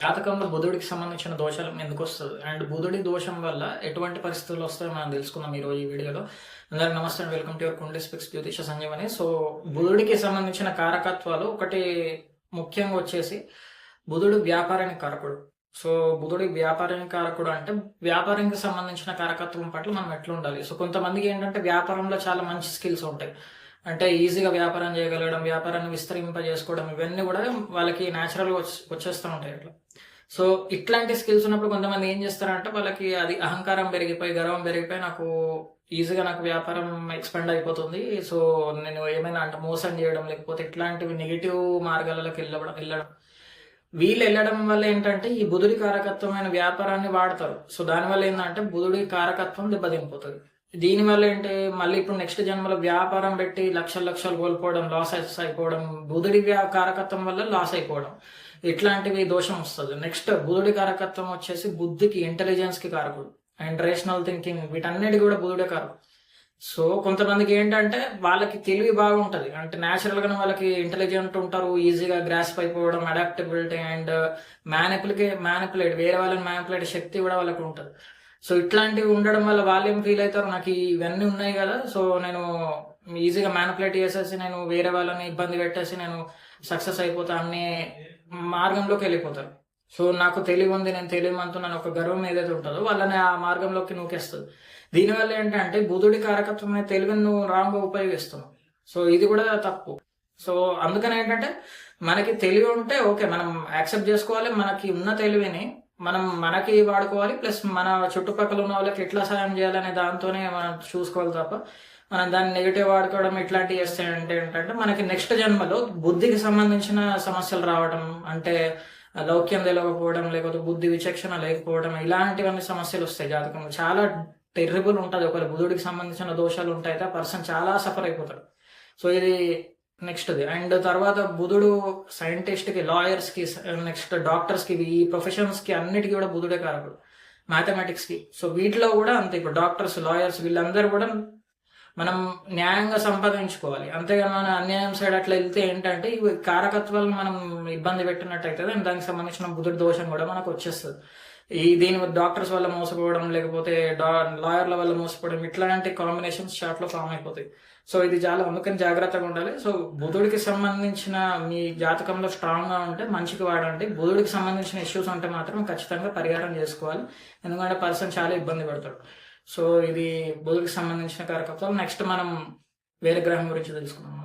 జాతకంలో బుధుడికి సంబంధించిన దోషాలు ఎందుకు వస్తుంది అండ్ బుధుడి దోషం వల్ల ఎటువంటి పరిస్థితులు వస్తాయో మనం తెలుసుకుందాం ఈరోజు ఈ వీడియోలో. అందరికి నమస్తే and welcome to your kundali speaks Jyotisha Sanjeevani. So బుధుడికి సంబంధించిన కారకత్వాలు ఒకటి ముఖ్యంగా వచ్చేసి బుధుడు వ్యాపారానికి కారకుడు. సో బుధుడి వ్యాపారానికి కారకుడు అంటే వ్యాపారానికి సంబంధించిన కారకత్వం పట్ల మనం ఎట్లా ఉండాలి. సో కొంతమందికి ఏంటంటే వ్యాపారంలో చాలా మంచి స్కిల్స్ ఉంటాయి, అంటే ఈజీగా వ్యాపారం చేయగలగడం, వ్యాపారాన్ని విస్తరింపజేసుకోవడం, ఇవన్నీ కూడా వాళ్ళకి న్యాచురల్గా వచ్చేస్తూ ఉంటాయి అట్లా. సో ఇట్లాంటి స్కిల్స్ ఉన్నప్పుడు కొంతమంది ఏం చేస్తారంటే వాళ్ళకి అది అహంకారం పెరిగిపోయి, గర్వం పెరిగిపోయి నాకు వ్యాపారం ఎక్స్పెండ్ అయిపోతుంది, సో నేను ఏమైనా అంటే మోసం చేయడం లేకపోతే ఇట్లాంటివి నెగిటివ్ మార్గాలలోకి వెళ్ళడం వీళ్ళు వెళ్ళడం వల్ల ఏంటంటే ఈ బుధుడి కారకత్వమైన వ్యాపారాన్ని వాడతారు. సో దానివల్ల ఏంటంటే బుధుడి కారకత్వం దెబ్బతింపోతుంది. దీనివల్ల ఏంటి, మళ్ళీ ఇప్పుడు నెక్స్ట్ జన్మలో వ్యాపారం పెట్టి లక్షలు కోల్పోవడం, లాస్ అయిపోవడం, బుధుడి కారకత్వం వల్ల లాస్ అయిపోవడం, ఇట్లాంటివి దోషం వస్తుంది. నెక్స్ట్ బుధుడి కారకత్వం వచ్చేసి బుద్ధికి, ఇంటెలిజెన్స్ కి కారకుడు అండ్ రేషనల్ థింకింగ్, వీటన్నిటి కూడా బుధుడే కారకుడు. సో కొంతమందికి ఏంటంటే వాళ్ళకి తెలివి బాగుంటది, అంటే న్యాచురల్ గానే వాళ్ళకి ఇంటెలిజెంట్ ఉంటారు, ఈజీగా గ్రాస్ప్ అయిపోవడం, అడాప్టబిలిటీ అండ్ మ్యానిపులేట్ వేరే వాళ్ళని మ్యానిపులేట్ శక్తి కూడా వాళ్ళకి ఉంటుంది. సో ఇట్లాంటివి ఉండడం వల్ల వాళ్ళు ఏం ఫీల్ అవుతారు, నాకు ఇవన్నీ ఉన్నాయి కదా, సో నేను ఈజీగా మ్యానిపులేట్ చేసేసి నేను వేరే వాళ్ళని ఇబ్బంది పెట్టేసి నేను సక్సెస్ అయిపోతా అనే మార్గంలోకి వెళ్ళిపోతారు. సో నాకు తెలివి ఉంది, నేను తెలియమంటున్నాను ఒక గర్వం ఏదైతే ఉంటుందో వాళ్ళని ఆ మార్గంలోకి నూకేస్తుంది. దీనివల్ల ఏంటంటే బుధుడి కారకత్వమైన తెలివిని నువ్వు రాంగ్గా ఉపయోగిస్తున్నావు. సో ఇది కూడా తప్పు. సో అందుకని ఏంటంటే మనకి తెలివి ఉంటే ఓకే, మనం యాక్సెప్ట్ చేసుకోవాలి, మనకి ఉన్న తెలివిని మనకి వాడుకోవాలి, ప్లస్ మన చుట్టుపక్కల ఉన్న వాళ్ళకి ఎట్లా సాయం చేయాలనే దాంతోనే మనం చూసుకోవాలి తప్ప మనం దాన్ని నెగిటివ్ వాడుకోవడం ఇట్లాంటివి చేస్తే అంటే ఏంటంటే మనకి నెక్స్ట్ జన్మలో బుద్ధికి సంబంధించిన సమస్యలు రావడం, అంటే లౌక్యం తెలియకపోవడం, లేకపోతే బుద్ధి విచక్షణ లేకపోవడం, ఇలాంటివన్నీ సమస్యలు వస్తాయి. జాతకంలో చాలా టెర్రిబుల్ ఉంటుంది. ఒకవేళ బుధుడికి సంబంధించిన దోషాలు ఉంటాయి ఆ పర్సన్ చాలా సఫర్ అయిపోతాడు. సో ఇది నెక్స్ట్ది. అండ్ తర్వాత బుధుడు సైంటిస్ట్ కి, లాయర్స్ కి, నెక్స్ట్ డాక్టర్స్ కి, ఈ ప్రొఫెషన్స్ కి అన్నిటికీ కూడా బుధుడే కారకుడు. మ్యాథమెటిక్స్ కి, సో వీటిలో కూడా అంతే. ఇప్పుడు డాక్టర్స్, లాయర్స్ వీళ్ళందరూ కూడా మనం న్యాయంగా సంపాదించుకోవాలి, అంతేగాని మన అన్యాయం సైడ్ అట్లా వెళ్తే ఏంటంటే ఈ కారకత్వాలను మనం ఇబ్బంది పెట్టినట్టు అవుతుంది. అండ్ దానికి సంబంధించిన బుధుడి దోషం కూడా మనకు వచ్చేస్తుంది. దీని డాక్టర్స్ వల్ల మోసపోవడం, లేకపోతే లాయర్ల వల్ల మోసపోవడం, ఇట్లాంటి కాంబినేషన్స్ షార్ట్ లో ఫామ్ అయిపోతాయి. సో ఇది చాలా, అందుకని జాగ్రత్తగా ఉండాలి. సో బుధుడికి సంబంధించిన మీ జాతకంలో స్ట్రాంగ్ గా ఉంటే మంచికి వాడండి. బుధుడికి సంబంధించిన ఇష్యూస్ ఉంటే మాత్రం ఖచ్చితంగా పరిహారం చేసుకోవాలి, ఎందుకంటే పర్సన్ చాలా ఇబ్బంది పడతాడు. సో ఇది బుధుడికి సంబంధించిన కారకత్వాలు. నెక్స్ట్ మనం వేరే గ్రహం గురించి తెలుసుకున్నాం.